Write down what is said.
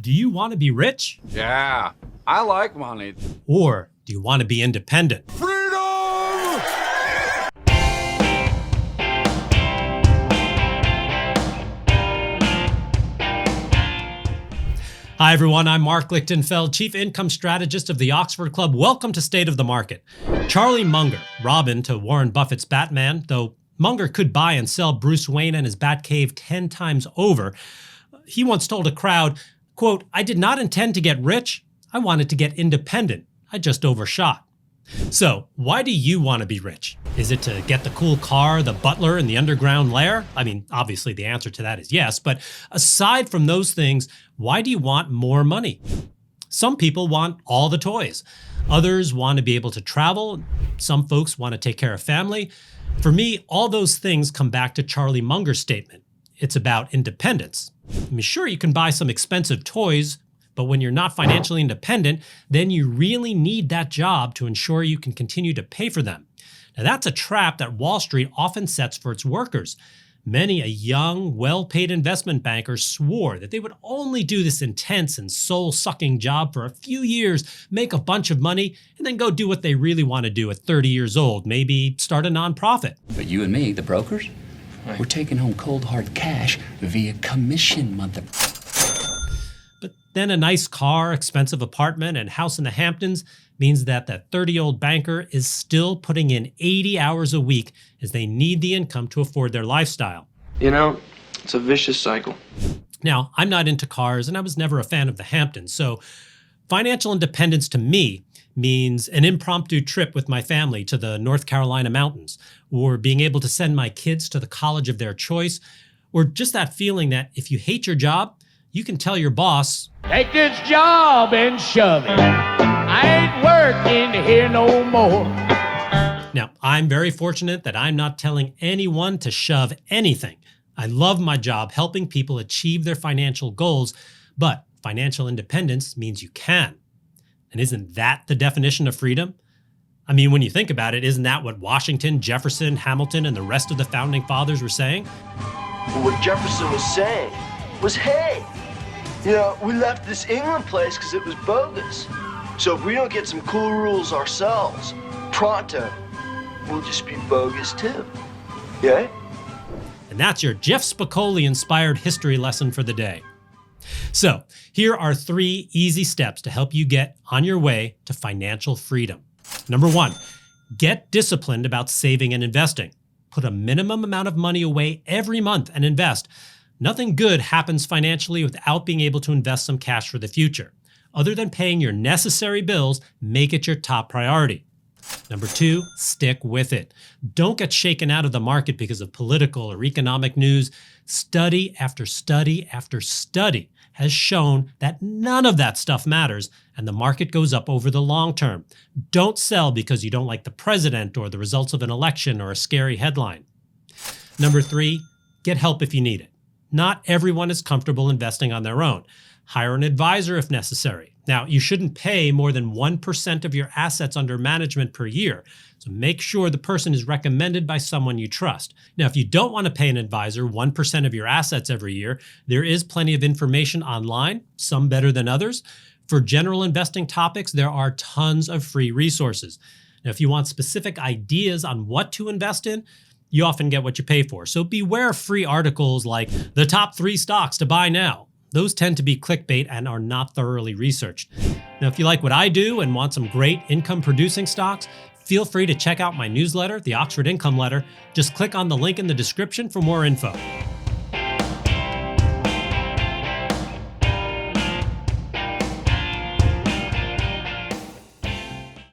Do you want to be rich? Yeah, I like money. Or do you want to be independent? Freedom! Hi, everyone. I'm Marc Lichtenfeld, Chief Income Strategist of the Oxford Club. Welcome to State of the Market. Charlie Munger, Robin to Warren Buffett's Batman, though Munger could buy and sell Bruce Wayne and his Batcave 10 times over. He once told a crowd, quote, "I did not intend to get rich. I wanted to get independent. I just overshot." So, why do you want to be rich? Is it to get the cool car, the butler, and the underground lair? I mean, obviously the answer to that is yes, but aside from those things, why do you want more money? Some people want all the toys. Others want to be able to travel. Some folks want to take care of family. For me, all those things come back to Charlie Munger's statement. It's about independence. I mean, sure, you can buy some expensive toys, but when you're not financially independent, then you really need that job to ensure you can continue to pay for them. Now, that's a trap that Wall Street often sets for its workers. Many a young, well-paid investment banker swore that they would only do this intense and soul-sucking job for a few years, make a bunch of money, and then go do what they really want to do at 30 years old, maybe start a nonprofit. But you and me, the brokers, we're taking home cold hard cash via commission, mother. But then a nice car, expensive apartment, and house in the Hamptons means that the 30-year-old banker is still putting in 80 hours a week as they need the income to afford their lifestyle. You know, it's a vicious cycle. Now, I'm not into cars, and I was never a fan of the Hamptons, so financial independence to me means an impromptu trip with my family to the North Carolina mountains, or being able to send my kids to the college of their choice, or just that feeling that if you hate your job, you can tell your boss, "Take this job and shove it. I ain't working here no more." Now, I'm very fortunate that I'm not telling anyone to shove anything. I love my job helping people achieve their financial goals, but financial independence means you can. And isn't that the definition of freedom? I mean, when you think about it, isn't that what Washington, Jefferson, Hamilton, and the rest of the founding fathers were saying? What Jefferson was saying was, hey, you know, we left this England place because it was bogus. So if we don't get some cool rules ourselves, pronto, we'll just be bogus too. Yeah? And that's your Jeff Spicoli-inspired history lesson for the day. So, here are 3 easy steps to help you get on your way to financial freedom. Number 1, get disciplined about saving and investing. Put a minimum amount of money away every month and invest. Nothing good happens financially without being able to invest some cash for the future. Other than paying your necessary bills, make it your top priority. Number 2, stick with it. Don't get shaken out of the market because of political or economic news. Study after study after study has shown that none of that stuff matters and the market goes up over the long term. Don't sell because you don't like the president or the results of an election or a scary headline. Number 3, get help if you need it. Not everyone is comfortable investing on their own. Hire an advisor if necessary. Now, you shouldn't pay more than 1% of your assets under management per year, so make sure the person is recommended by someone you trust. Now, if you don't want to pay an advisor 1% of your assets every year, there is plenty of information online, some better than others. For general investing topics, there are tons of free resources. Now, if you want specific ideas on what to invest in, you often get what you pay for. So beware of free articles like the top 3 stocks to buy now. Those tend to be clickbait and are not thoroughly researched. Now, if you like what I do and want some great income-producing stocks, feel free to check out my newsletter, the Oxford Income Letter. Just click on the link in the description for more info.